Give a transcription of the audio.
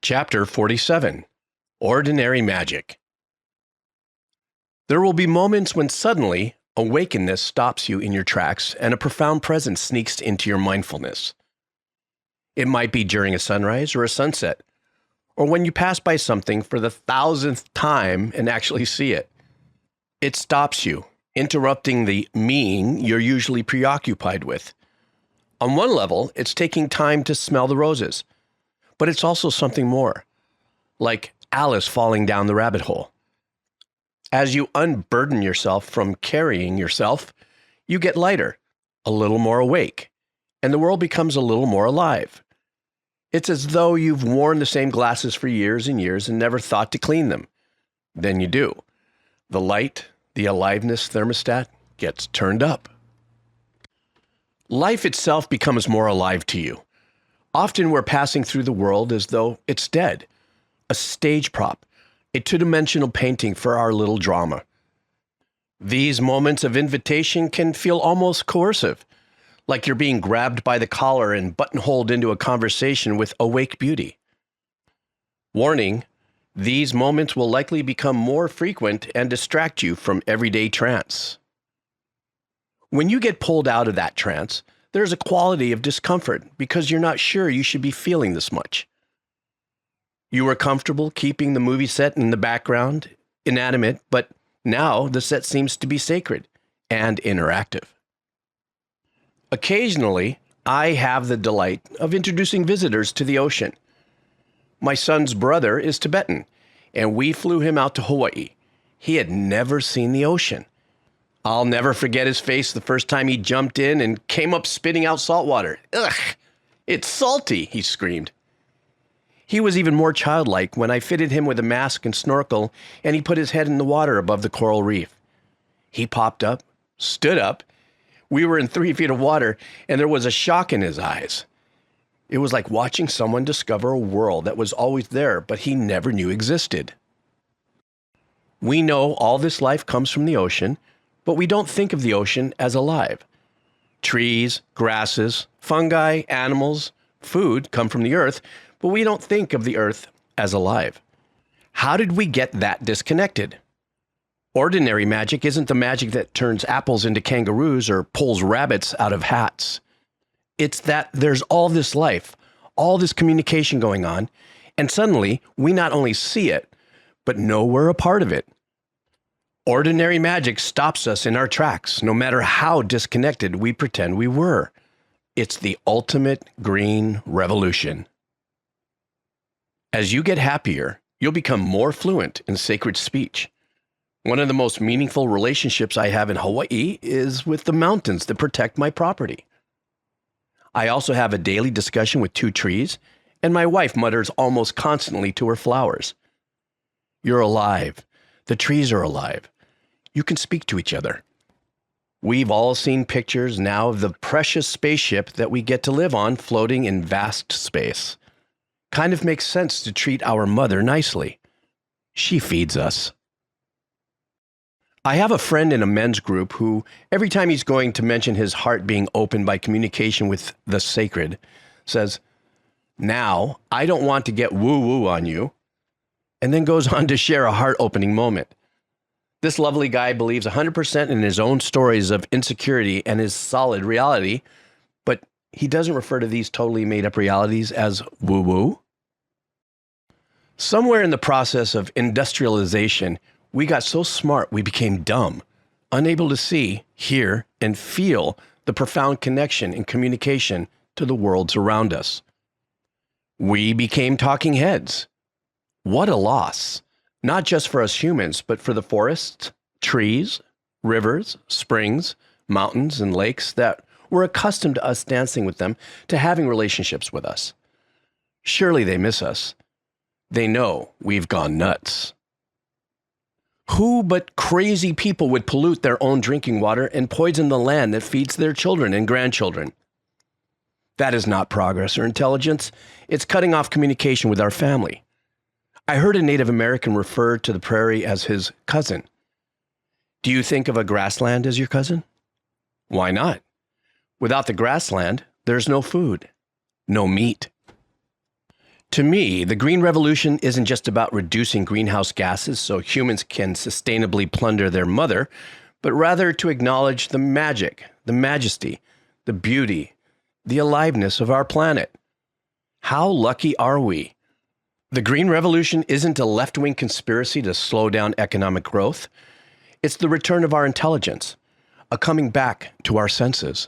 Chapter 47. Ordinary Magic. There will be moments when suddenly awakenness stops you in your tracks and a profound presence sneaks into your mindfulness. It might be during a sunrise or a sunset, or when you pass by something for the 1,000th time and actually see it. It stops you, interrupting the meing you're usually preoccupied with. On one level, it's taking time to smell the roses, but it's also something more, like Alice falling down the rabbit hole. As you unburden yourself from carrying yourself, you get lighter, a little more awake, and the world becomes a little more alive. It's as though you've worn the same glasses for years and years and never thought to clean them. Then you do. The light, the aliveness thermostat gets turned up. Life itself becomes more alive to you. Often we're passing through the world as though it's dead, a stage prop, a two-dimensional painting for our little drama. These moments of invitation can feel almost coercive, like you're being grabbed by the collar and buttonholed into a conversation with awake beauty. Warning, these moments will likely become more frequent and distract you from everyday trance. When you get pulled out of that trance, there's a quality of discomfort because you're not sure you should be feeling this much. You were comfortable keeping the movie set in the background, inanimate, but now the set seems to be sacred and interactive. Occasionally, I have the delight of introducing visitors to the ocean. My son's brother is Tibetan, and we flew him out to Hawaii. He had never seen the ocean. I'll never forget his face the first time he jumped in and came up spitting out salt water. "Ugh, it's salty," he screamed. He was even more childlike when I fitted him with a mask and snorkel and he put his head in the water above the coral reef. He popped up, stood up. We were in 3 feet of water and there was a shock in his eyes. It was like watching someone discover a world that was always there but he never knew existed. We know all this life comes from the ocean, but we don't think of the ocean as alive. Trees, grasses, fungi, animals, food come from the earth, but we don't think of the earth as alive. How did we get that disconnected? Ordinary magic isn't the magic that turns apples into kangaroos or pulls rabbits out of hats. It's that there's all this life, all this communication going on, and suddenly we not only see it, but know we're a part of it. Ordinary magic stops us in our tracks, no matter how disconnected we pretend we were. It's the ultimate green revolution. As you get happier, you'll become more fluent in sacred speech. One of the most meaningful relationships I have in Hawaii is with the mountains that protect my property. I also have a daily discussion with 2 trees, and my wife mutters almost constantly to her flowers. You're alive. The trees are alive. You can speak to each other. We've all seen pictures now of the precious spaceship that we get to live on floating in vast space. Kind of makes sense to treat our mother nicely. She feeds us. I have a friend in a men's group who, every time he's going to mention his heart being opened by communication with the sacred, says, "Now, I don't want to get woo-woo on you," and then goes on to share a heart-opening moment. This lovely guy believes 100% in his own stories of insecurity and his solid reality, but he doesn't refer to these totally made-up realities as woo-woo. Somewhere in the process of industrialization, we got so smart we became dumb, unable to see, hear, and feel the profound connection and communication to the worlds around us. We became talking heads. What a loss, not just for us humans, but for the forests, trees, rivers, springs, mountains, and lakes that were accustomed to us dancing with them, to having relationships with us. Surely they miss us. They know we've gone nuts. Who but crazy people would pollute their own drinking water and poison the land that feeds their children and grandchildren? That is not progress or intelligence. It's cutting off communication with our family. I heard a Native American refer to the prairie as his cousin. Do you think of a grassland as your cousin? Why not? Without the grassland, there's no food, no meat. To me, the Green Revolution isn't just about reducing greenhouse gases so humans can sustainably plunder their mother, but rather to acknowledge the magic, the majesty, the beauty, the aliveness of our planet. How lucky are we? The Green Revolution isn't a left-wing conspiracy to slow down economic growth. It's the return of our intelligence, a coming back to our senses.